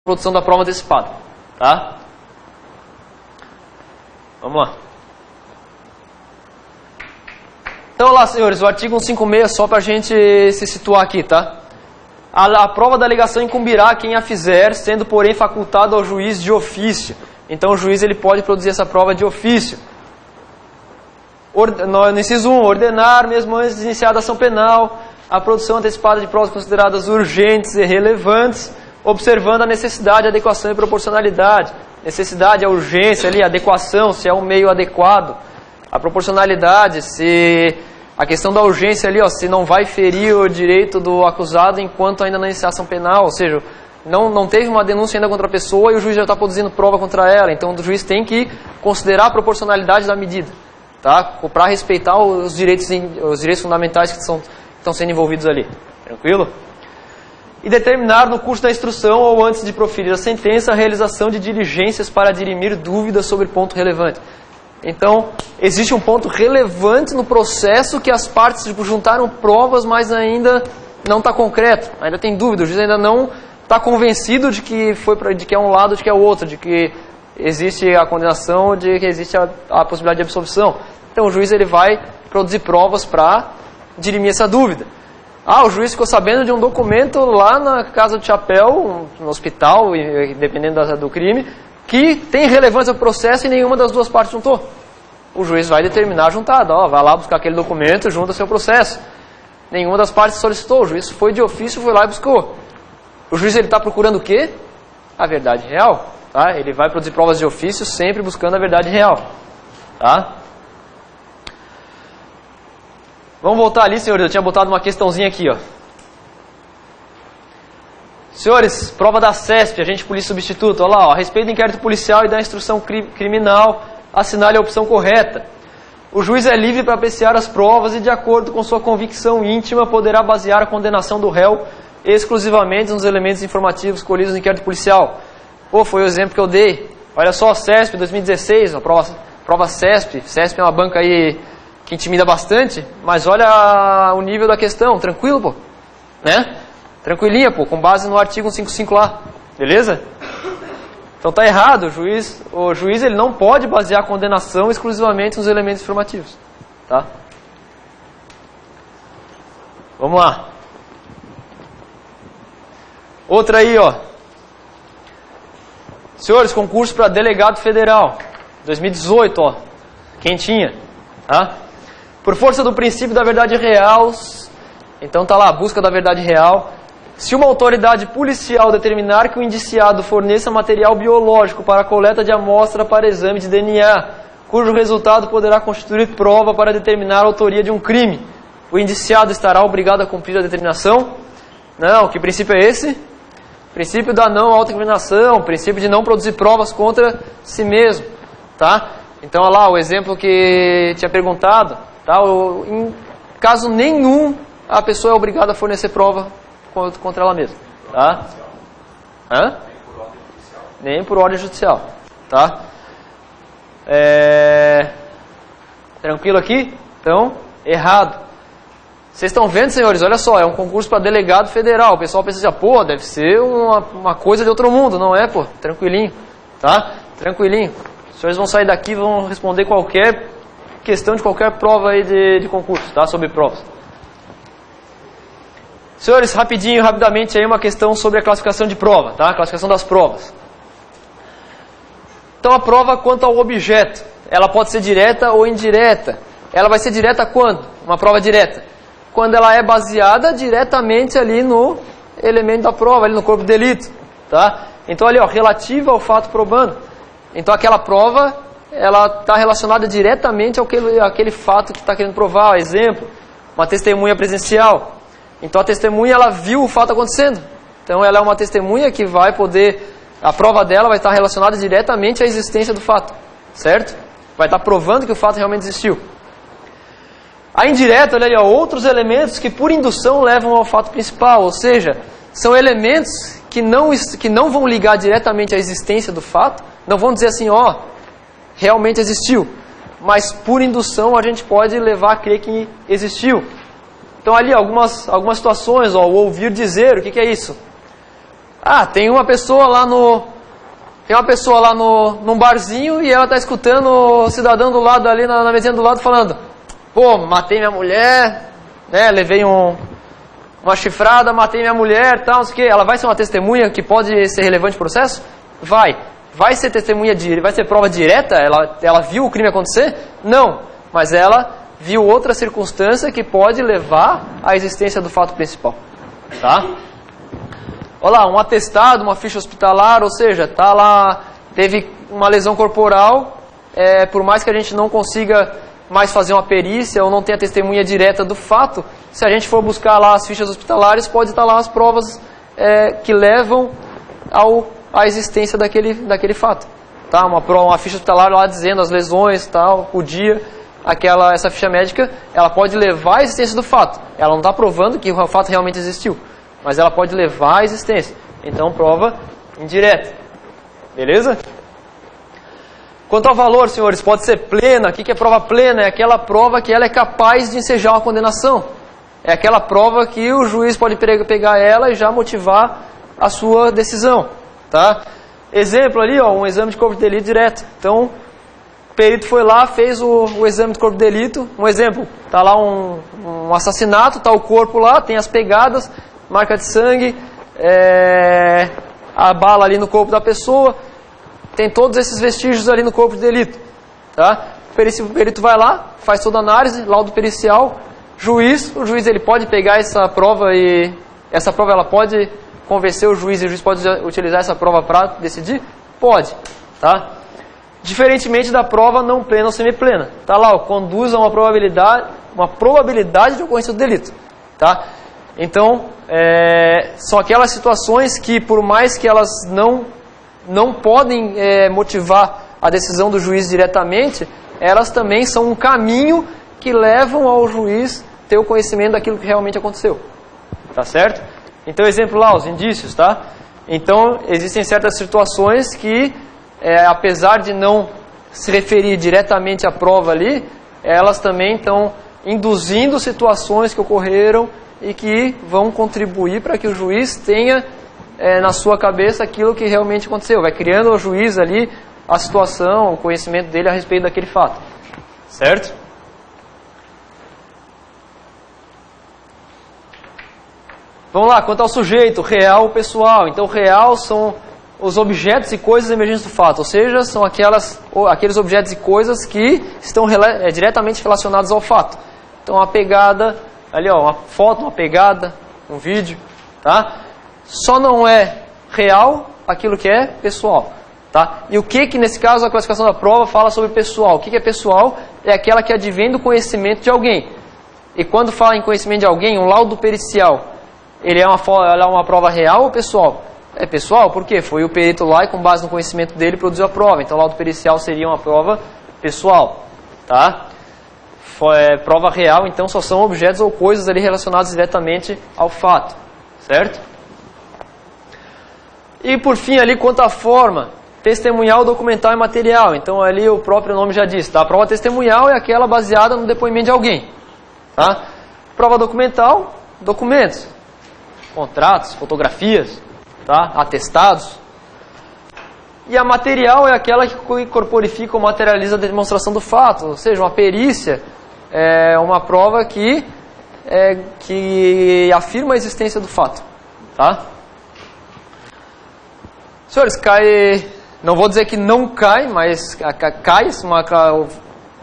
produção da prova antecipada. Tá? Vamos lá. Então, lá, senhores, o artigo 156, só para a gente se situar aqui, tá? A prova da alegação incumbirá quem a fizer, sendo, porém, facultado ao juiz de ofício. Então, o juiz ele pode produzir essa prova de ofício. No inciso 1, ordenar, mesmo antes de iniciada a ação penal, a produção antecipada de provas consideradas urgentes e relevantes, observando a necessidade, adequação e proporcionalidade. Necessidade, a urgência ali, a adequação, se é um meio adequado. A proporcionalidade, se a questão da urgência ali, ó, se não vai ferir o direito do acusado enquanto ainda na iniciação penal, ou seja, não teve uma denúncia ainda contra a pessoa e o juiz já está produzindo prova contra ela. Então o juiz tem que considerar a proporcionalidade da medida, tá? Para respeitar os direitos fundamentais que estão sendo envolvidos ali. Tranquilo? E determinar no curso da instrução ou antes de proferir a sentença a realização de diligências para dirimir dúvidas sobre ponto relevante. Então, existe um ponto relevante no processo que as partes juntaram provas, mas ainda não está concreto. Ainda tem dúvida, o juiz ainda não está convencido de que é um lado, de que é o outro, de que existe a condenação, de que existe a possibilidade de absolvição. Então, o juiz ele vai produzir provas para dirimir essa dúvida. O juiz ficou sabendo de um documento lá na Casa do Chapéu, no hospital, dependendo do crime, que tem relevância ao processo e nenhuma das duas partes juntou. O juiz vai determinar juntada. Vai lá buscar aquele documento, junta seu processo. Nenhuma das partes solicitou. O juiz foi de ofício, foi lá e buscou. O juiz está procurando o quê? A verdade real. Tá? Ele vai produzir provas de ofício sempre buscando a verdade real. Tá? Vamos voltar ali, senhores. Eu tinha botado uma questãozinha aqui, ó. Senhores, prova da CESP, agente de polícia substituto. Olha lá, ó, a respeito do inquérito policial e da instrução criminal, assinale a opção correta. O juiz é livre para apreciar as provas e, de acordo com sua convicção íntima, poderá basear a condenação do réu exclusivamente nos elementos informativos colhidos no inquérito policial. Foi o exemplo que eu dei. Olha só, CESP 2016, a prova CESP. CESP é uma banca aí que intimida bastante, mas olha o nível da questão, tranquilo, pô, né? Tranquilinha, pô, com base no artigo 155 lá, beleza? Então tá errado, o juiz ele não pode basear a condenação exclusivamente nos elementos informativos, tá? Vamos lá. Outra aí, ó. Senhores, concurso para delegado federal, 2018, ó, quentinha, tá? Por força do princípio da verdade real, então tá lá, busca da verdade real. Se uma autoridade policial determinar que o indiciado forneça material biológico para a coleta de amostra para exame de DNA, cujo resultado poderá constituir prova para determinar a autoria de um crime, o indiciado estará obrigado a cumprir a determinação? Não, que princípio é esse? Princípio da não autoincriminação, princípio de não produzir provas contra si mesmo, tá? Então, olha lá, o exemplo que tinha perguntado, tá? Em caso nenhum, a pessoa é obrigada a fornecer prova contra ela mesma, tá? Nem por ordem judicial, tá? Tranquilo aqui? Então, errado. Vocês estão vendo, senhores? Olha só, é um concurso para delegado federal. O pessoal pensa assim, deve ser uma coisa de outro mundo. Não é, pô? Tranquilinho, tá? Tranquilinho. Os senhores vão sair daqui e vão responder qualquer questão de qualquer prova aí de concurso, tá? Sobre provas. Senhores, rapidamente aí uma questão sobre a classificação de prova, tá? A classificação das provas. Então a prova quanto ao objeto, ela pode ser direta ou indireta. Ela vai ser direta quando? Uma prova direta. Quando ela é baseada diretamente ali no elemento da prova, ali no corpo de delito, tá? Então ali, ó, relativa ao fato probando. Então aquela prova, ela está relacionada diretamente àquele fato que está querendo provar. Exemplo, uma testemunha presencial. Então a testemunha, ela viu o fato acontecendo. Então ela é uma testemunha que vai poder, a prova dela vai estar relacionada diretamente à existência do fato, certo? Vai estar provando que o fato realmente existiu. A indireta, olha ali, ó, outros elementos que por indução levam ao fato principal, ou seja, são elementos que não vão ligar diretamente à existência do fato, não vão dizer assim, realmente existiu, mas por indução a gente pode levar a crer que existiu. Então ali algumas situações, o ouvir dizer, o que é isso? Ah, tem uma pessoa lá num barzinho e ela está escutando o cidadão do lado ali, na mesinha do lado, falando: pô, matei minha mulher, né, levei uma chifrada, matei minha mulher, tal, não sei o quê. Ela vai ser uma testemunha que pode ser relevante no processo? Vai. Vai ser testemunha, vai ser prova direta? Ela viu o crime acontecer? Não. Mas ela viu outra circunstância que pode levar à existência do fato principal. Tá? Olha lá, um atestado, uma ficha hospitalar, ou seja, tá lá, teve uma lesão corporal, por mais que a gente não consiga mais fazer uma perícia ou não tenha testemunha direta do fato, se a gente for buscar lá as fichas hospitalares, pode estar lá as provas que levam à existência daquele fato. Tá? Uma ficha hospitalar lá dizendo as lesões, tal, o dia, essa ficha médica, ela pode levar à existência do fato. Ela não está provando que o fato realmente existiu, mas ela pode levar à existência. Então, prova indireta. Beleza? Quanto ao valor, senhores, pode ser plena. O que é prova plena? É aquela prova que ela é capaz de ensejar uma condenação. É aquela prova que o juiz pode pegar ela e já motivar a sua decisão. Tá? Exemplo ali, ó, um exame de corpo de delito direto. Então, o perito foi lá, fez o exame de corpo de delito. Um exemplo, está lá um assassinato, está o corpo lá, tem as pegadas, marca de sangue, a bala ali no corpo da pessoa, tem todos esses vestígios ali no corpo de delito. Tá? O perito vai lá, faz toda a análise, laudo pericial, o juiz ele pode pegar essa prova e essa prova ela pode convencer o juiz e o juiz pode utilizar essa prova para decidir? Pode. Tá? Diferentemente da prova não plena ou semiplena. Tá lá, ó, conduz a uma probabilidade de ocorrência do delito. Tá? Então, são aquelas situações que, por mais que elas não podem motivar a decisão do juiz diretamente, elas também são um caminho que levam ao juiz ter o conhecimento daquilo que realmente aconteceu. Tá certo? Então, exemplo lá, os indícios, tá? Então, existem certas situações que, apesar de não se referir diretamente à prova ali, elas também estão induzindo situações que ocorreram e que vão contribuir para que o juiz tenha na sua cabeça aquilo que realmente aconteceu. Vai criando ao juiz ali a situação, o conhecimento dele a respeito daquele fato. Certo? Vamos lá, quanto ao sujeito, real ou pessoal. Então, real são os objetos e coisas emergentes do fato, ou seja, são aqueles objetos e coisas que estão diretamente relacionados ao fato. Então, a pegada, ali ó, uma foto, uma pegada, um vídeo, tá? Só não é real aquilo que é pessoal, tá? E o que nesse caso a classificação da prova fala sobre pessoal? O que é pessoal? É aquela que advém do conhecimento de alguém. E quando fala em conhecimento de alguém, um laudo pericial, ela é uma prova real ou pessoal? É pessoal, por quê? Foi o perito lá e com base no conhecimento dele produziu a prova. Então o laudo pericial seria uma prova pessoal, tá? Prova real, então só são objetos ou coisas ali relacionados diretamente ao fato, certo? E por fim ali, quanto à forma, testemunhal, documental e material. Então ali o próprio nome já diz, tá? A prova testemunhal é aquela baseada no depoimento de alguém, tá? Prova documental, documentos, contratos, fotografias, tá? Atestados. E a material é aquela que corporifica ou materializa a demonstração do fato, ou seja, uma perícia é uma prova que afirma a existência do fato, tá? Senhores, não vou dizer que não cai, mas cai,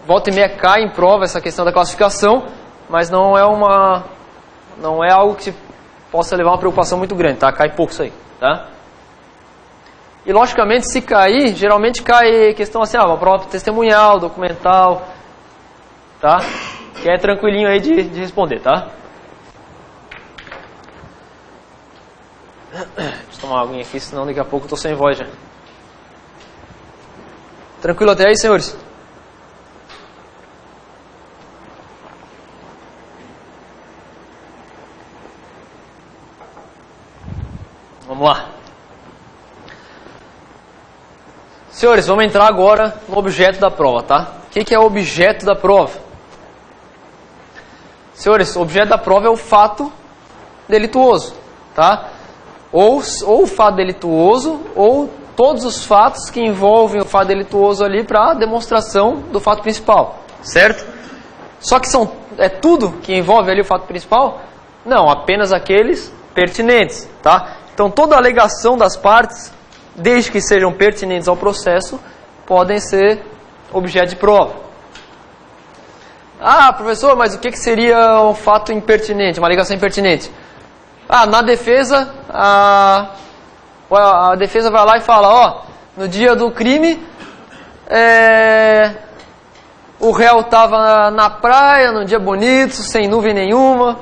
volta e meia cai em prova essa questão da classificação, mas não é algo que possa levar uma preocupação muito grande, tá? Cai pouco isso aí, tá? E logicamente, se cair, geralmente cai questão assim, uma prova testemunhal, documental, tá? Que é tranquilinho aí de responder, tá? Deixa eu tomar uma aguinha aqui, senão daqui a pouco eu tô sem voz já. Tranquilo até aí, senhores? Vamos lá. Senhores, vamos entrar agora no objeto da prova, tá? O que é o objeto da prova? Senhores, o objeto da prova é o fato delituoso, tá? Ou o fato delituoso, ou todos os fatos que envolvem o fato delituoso ali para demonstração do fato principal, certo? Só que é tudo que envolve ali o fato principal? Não, apenas aqueles pertinentes, tá? Então toda alegação das partes, desde que sejam pertinentes ao processo, podem ser objeto de prova. Ah, professor, mas o que seria um fato impertinente, uma alegação impertinente? Ah, na defesa, a defesa vai lá e fala, ó, no dia do crime, o réu estava na praia, num dia bonito, sem nuvem nenhuma,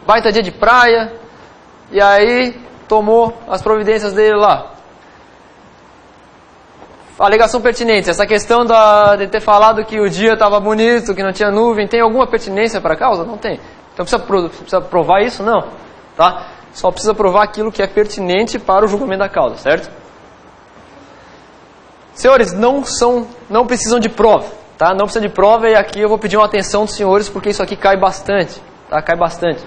baita dia de praia, e aí tomou as providências dele lá. Alegação pertinente, essa questão de ter falado que o dia estava bonito, que não tinha nuvem, tem alguma pertinência para a causa? Não tem. Então precisa provar isso? Não. Tá? Só precisa provar aquilo que é pertinente para o julgamento da causa, certo? Senhores, não precisam de prova, tá? Não precisa de prova e aqui eu vou pedir uma atenção dos senhores porque isso aqui cai bastante, tá? Cai bastante.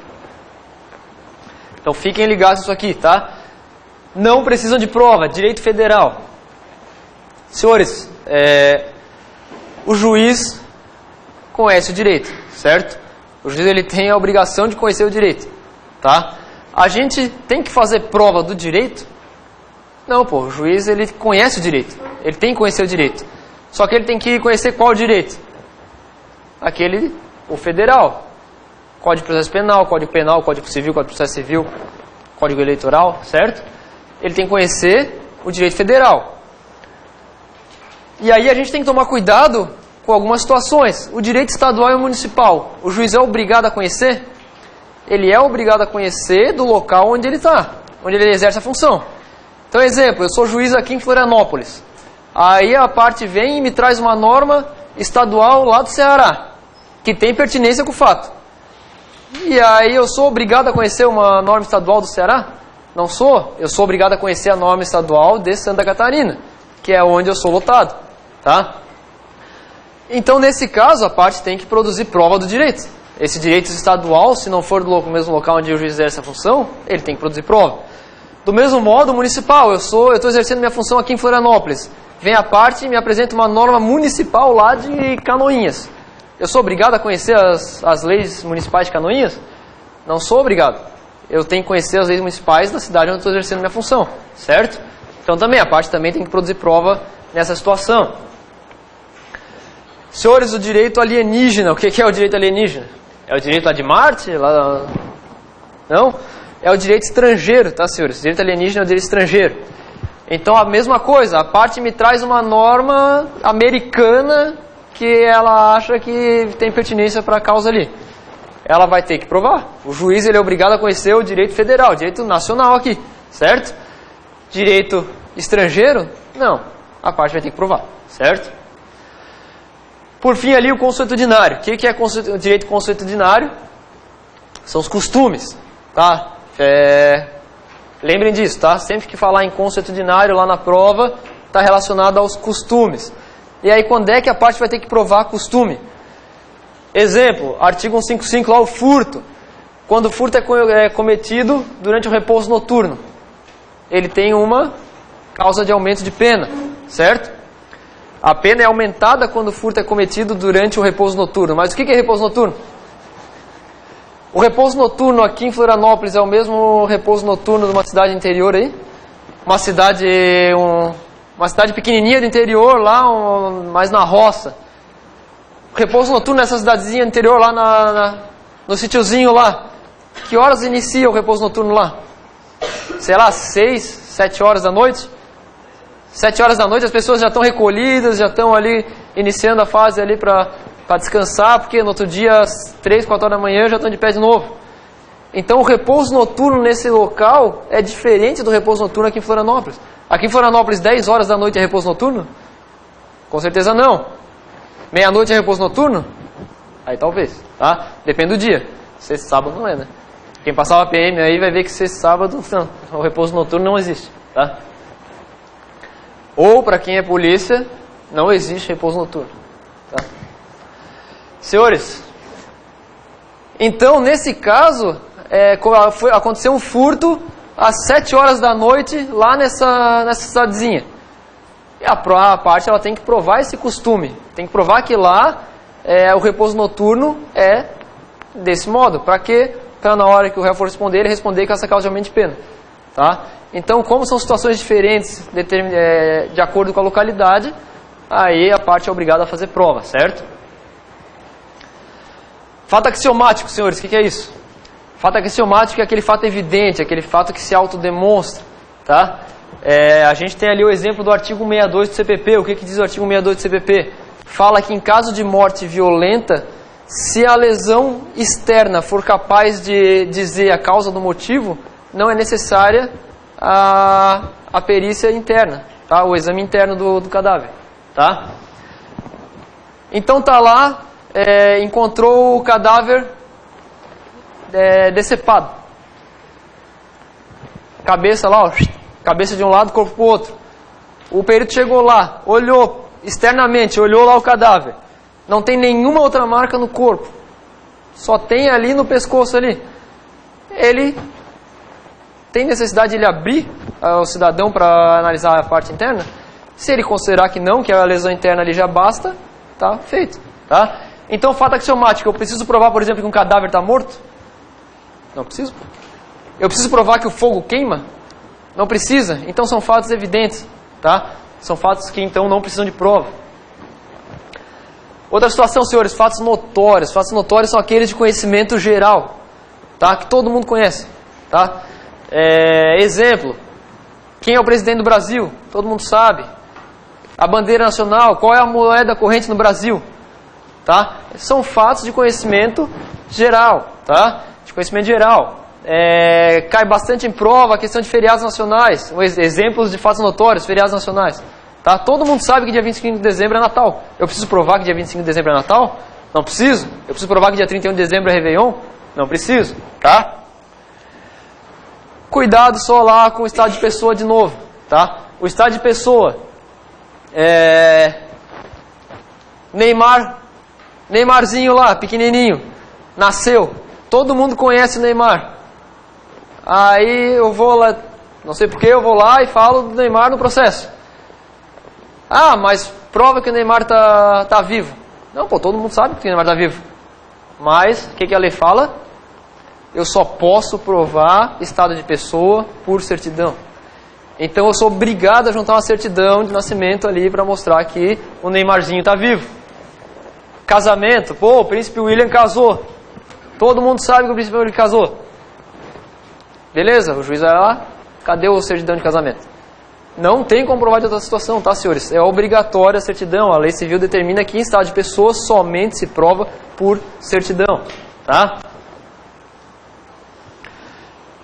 Então fiquem ligados nisso aqui, tá? Não precisam de prova, direito federal. Senhores, o juiz conhece o direito, certo? O juiz ele tem a obrigação de conhecer o direito, tá? A gente tem que fazer prova do direito? Não, pô, o juiz ele conhece o direito, ele tem que conhecer o direito. Só que ele tem que conhecer qual direito? O federal. Código de Processo Penal, Código Civil, Código de Processo Civil, Código Eleitoral, certo? Ele tem que conhecer o direito federal. E aí a gente tem que tomar cuidado com algumas situações. O direito estadual e municipal, o juiz é obrigado a conhecer? Ele é obrigado a conhecer do local onde ele está, onde ele exerce a função. Então, exemplo, eu sou juiz aqui em Florianópolis. Aí a parte vem e me traz uma norma estadual lá do Ceará, que tem pertinência com o fato. E aí eu sou obrigado a conhecer uma norma estadual do Ceará? Não sou. Eu sou obrigado a conhecer a norma estadual de Santa Catarina, que é onde eu sou lotado, tá? Então, nesse caso, a parte tem que produzir prova do direito. Esse direito estadual, se não for do mesmo local onde o juiz exerce a função, ele tem que produzir prova. Do mesmo modo, municipal, eu estou exercendo minha função aqui em Florianópolis. Vem a parte e me apresenta uma norma municipal lá de Canoinhas. Eu sou obrigado a conhecer as leis municipais de Canoinhas? Não sou obrigado. Eu tenho que conhecer as leis municipais da cidade onde estou exercendo minha função, certo? Então também, a parte também tem que produzir prova nessa situação. Senhores, o direito alienígena, o que é o direito alienígena? É o direito lá de Marte? Não? É o direito estrangeiro, tá, senhores? O direito alienígena é o direito estrangeiro. Então, a mesma coisa, a parte me traz uma norma americana que ela acha que tem pertinência para a causa ali. Ela vai ter que provar. O juiz ele é obrigado a conhecer o direito federal, o direito nacional aqui, certo? Direito estrangeiro? Não. A parte vai ter que provar, certo? Por fim, ali o consuetudinário. O que é o direito consuetudinário? São os costumes, tá? Lembrem disso, tá? Sempre que falar em consuetudinário lá na prova, está relacionado aos costumes. E aí, quando é que a parte vai ter que provar costume? Exemplo, artigo 155 lá, o furto. Quando o furto é cometido durante o repouso noturno, ele tem uma causa de aumento de pena, certo? A pena é aumentada quando o furto é cometido durante o repouso noturno. Mas o que é repouso noturno? O repouso noturno aqui em Florianópolis é o mesmo repouso noturno de uma cidade interior aí? Uma cidade pequenininha do interior lá, mais na roça. O repouso noturno nessa cidadezinha interior lá no sítiozinho lá. Que horas inicia o repouso noturno lá? Sei lá, 6, 7 horas da noite? 7 horas da noite as pessoas já estão recolhidas, já estão ali iniciando a fase ali para descansar, porque no outro dia, às 3, 4 horas da manhã, já estão de pé de novo. Então o repouso noturno nesse local é diferente do repouso noturno aqui em Florianópolis. Aqui em Florianópolis, 10 horas da noite é repouso noturno? Com certeza não. Meia-noite é repouso noturno? Aí talvez, tá? Depende do dia. Sexta e sábado não é, né? Quem passava a PM aí vai ver que sexta e sábado, não, o repouso noturno não existe, tá? Ou, para quem é polícia, não existe repouso noturno. Tá? Senhores, então, nesse caso, aconteceu um furto às 7 horas da noite lá nessa cidadezinha. E a parte ela tem que provar esse costume. Tem que provar que lá o repouso noturno é desse modo. Para que, na hora que o réu for responder, ele responder com essa causa de aumento de pena. Tá? Então, como são situações diferentes de acordo com a localidade, aí a parte é obrigada a fazer prova, certo? Fato axiomático, senhores, o que é isso? Fato axiomático é aquele fato evidente, aquele fato que se autodemonstra, tá? A gente tem ali o exemplo do artigo 62 do CPP. O que diz o artigo 62 do CPP? Fala que em caso de morte violenta, se a lesão externa for capaz de dizer a causa do motivo, não é necessária a perícia interna, tá? O exame interno do cadáver, tá? Então tá lá, encontrou o cadáver decepado. Cabeça lá, ó, cabeça de um lado, corpo pro outro. O perito chegou lá, olhou externamente, olhou lá o cadáver. Não tem nenhuma outra marca no corpo. Só tem ali no pescoço ali. Ele tem necessidade de ele abrir o cidadão para analisar a parte interna? Se ele considerar que não, que a lesão interna ali já basta, tá feito, tá? Então, fato axiomático, eu preciso provar, por exemplo, que um cadáver está morto? Não preciso. Eu preciso provar que o fogo queima? Não precisa. Então, são fatos evidentes, tá? São fatos que, então, não precisam de prova. Outra situação, senhores, fatos notórios. Fatos notórios são aqueles de conhecimento geral, tá? Que todo mundo conhece, tá? Exemplo, quem é o presidente do Brasil? Todo mundo sabe. A bandeira nacional, qual é a moeda corrente no Brasil? Tá? São fatos de conhecimento geral, tá? De conhecimento geral. Cai bastante em prova a questão de feriados nacionais. Exemplos de fatos notórios, feriados nacionais. Tá? Todo mundo sabe que dia 25 de dezembro é Natal. Eu preciso provar que dia 25 de dezembro é Natal? Não preciso. Eu preciso provar que dia 31 de dezembro é Réveillon? Não preciso, tá? Cuidado só lá com o estado de pessoa de novo, tá? O estado de pessoa Neymarzinho lá, pequenininho, nasceu. Todo mundo conhece o Neymar. Aí eu vou lá, não sei porquê, eu vou lá e falo do Neymar no processo. Ah, mas prova que o Neymar tá vivo. Não, pô, todo mundo sabe que o Neymar tá vivo. Mas, o que a lei fala? Eu só posso provar estado de pessoa por certidão. Então eu sou obrigado a juntar uma certidão de nascimento ali para mostrar que o Neymarzinho está vivo. Casamento, pô, o príncipe William casou. Todo mundo sabe que o príncipe William casou. Beleza, o juiz vai lá, cadê o certidão de casamento? Não tem como provar de outra situação, tá, senhores? É obrigatória a certidão. A lei civil determina que em estado de pessoa somente se prova por certidão, tá?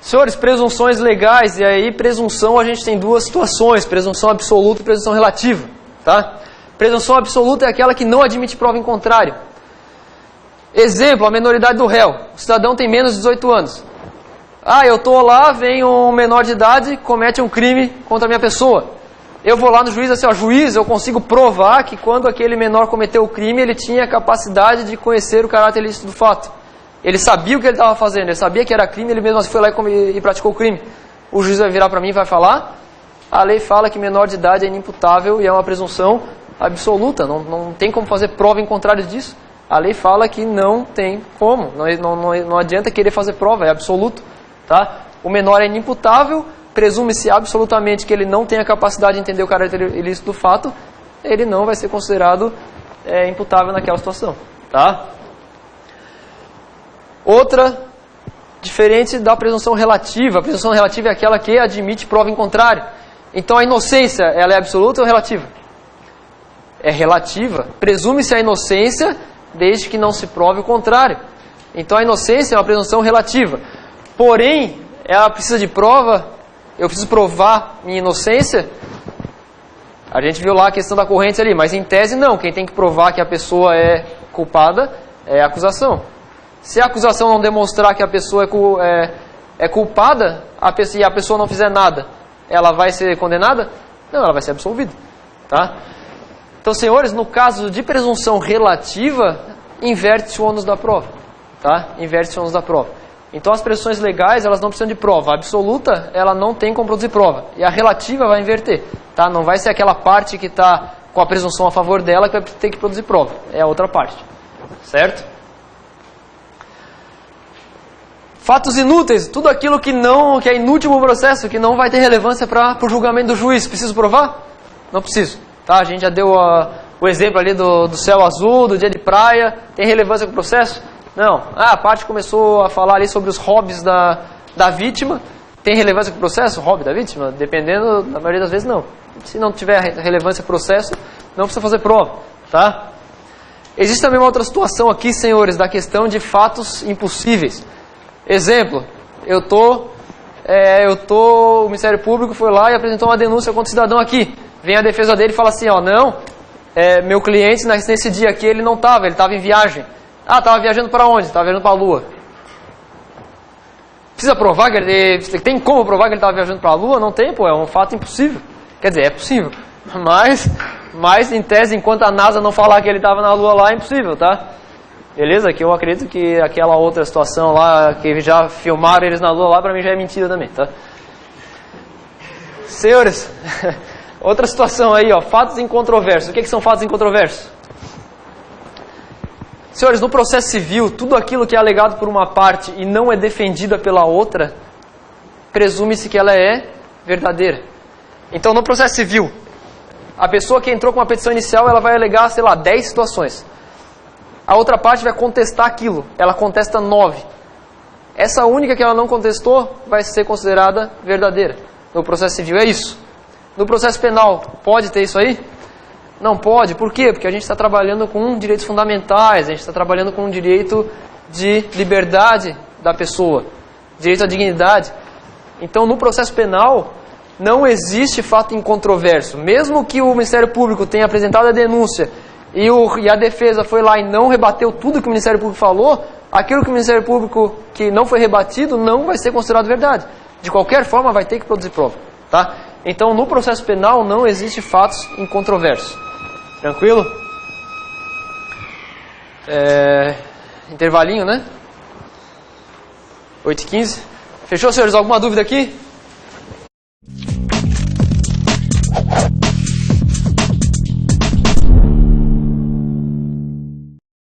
Senhores, presunções legais, e aí presunção a gente tem duas situações, presunção absoluta e presunção relativa, tá? Presunção absoluta é aquela que não admite prova em contrário. Exemplo, a menoridade do réu. O cidadão tem menos de 18 anos. Ah, eu estou lá, vem um menor de idade, comete um crime contra a minha pessoa. Eu vou lá no juiz assim, ó, juiz, eu consigo provar que quando aquele menor cometeu o crime, ele tinha a capacidade de conhecer o caráter ilícito do fato. Ele sabia o que ele estava fazendo, ele sabia que era crime, ele mesmo assim foi lá e praticou o crime. O juiz vai virar para mim e vai falar, a lei fala que menor de idade é inimputável e é uma presunção absoluta, não tem como fazer prova em contrário disso. A lei fala que não tem como, não adianta querer fazer prova, é absoluto. Tá? O menor é inimputável, presume-se absolutamente que ele não tem a capacidade de entender o caráter ilícito do fato, ele não vai ser considerado imputável naquela situação. Tá? Outra, diferente da presunção relativa. A presunção relativa é aquela que admite prova em contrário. Então a inocência, ela é absoluta ou relativa? É relativa. Presume-se a inocência desde que não se prove o contrário. Então a inocência é uma presunção relativa. Porém, ela precisa de prova, eu preciso provar minha inocência. A gente viu lá a questão da corrente ali, mas em tese não. Quem tem que provar que a pessoa é culpada é a acusação. Se a acusação não demonstrar que a pessoa é culpada e a pessoa não fizer nada, ela vai ser condenada? Não, ela vai ser absolvida. Tá? Então, senhores, no caso de presunção relativa, inverte-se o ônus da prova. Tá? Inverte-se o ônus da prova. Então as presunções legais, elas não precisam de prova. A absoluta, ela não tem como produzir prova. E a relativa vai inverter. Tá? Não vai ser aquela parte que está com a presunção a favor dela que vai ter que produzir prova. É a outra parte. Certo? Fatos inúteis. Tudo aquilo que é inútil para o processo, que não vai ter relevância para o julgamento do juiz. Preciso provar? Não preciso. Tá? A gente já deu o exemplo ali do céu azul, do dia de praia. Tem relevância com o processo? Não. A parte começou a falar ali sobre os hobbies da vítima. Tem relevância com o processo? O hobby da vítima? Dependendo, na maioria das vezes, não. Se não tiver relevância com o processo, não precisa fazer prova. Tá? Existe também uma outra situação aqui, senhores, da questão de fatos impossíveis. Exemplo, o Ministério Público foi lá e apresentou uma denúncia contra o cidadão aqui. Vem a defesa dele e fala assim, meu cliente nesse dia aqui ele não estava, ele estava em viagem. Estava viajando para onde? Estava viajando para a Lua. Precisa provar que tem como provar que ele estava viajando para a Lua? Não tem, é um fato impossível. Quer dizer, é possível, mas em tese, enquanto a NASA não falar que ele estava na Lua lá, é impossível, tá? Beleza? Que eu acredito que aquela outra situação lá, que já filmaram eles na Lua lá, pra mim já é mentira também, tá? Senhores, outra situação aí, fatos incontroversos. O que são fatos incontroversos? Senhores, no processo civil, tudo aquilo que é alegado por uma parte e não é defendida pela outra, presume-se que ela é verdadeira. Então, no processo civil, a pessoa que entrou com uma petição inicial, ela vai alegar, 10 situações. A outra parte vai contestar aquilo. Ela contesta 9. Essa única que ela não contestou vai ser considerada verdadeira. No processo civil é isso. No processo penal, pode ter isso aí? Não pode. Por quê? Porque a gente está trabalhando com direitos fundamentais, a gente está trabalhando com um direito de liberdade da pessoa, direito à dignidade. Então, no processo penal, não existe fato incontroverso. Mesmo que o Ministério Público tenha apresentado a denúncia e a defesa foi lá e não rebateu tudo que o Ministério Público falou, aquilo que o Ministério Público que não foi rebatido não vai ser considerado verdade. De qualquer forma, vai ter que produzir prova. Tá? Então, no processo penal, não existe fatos incontroversos. Tranquilo? Intervalinho, né? 8h15. Fechou, senhores? Alguma dúvida aqui?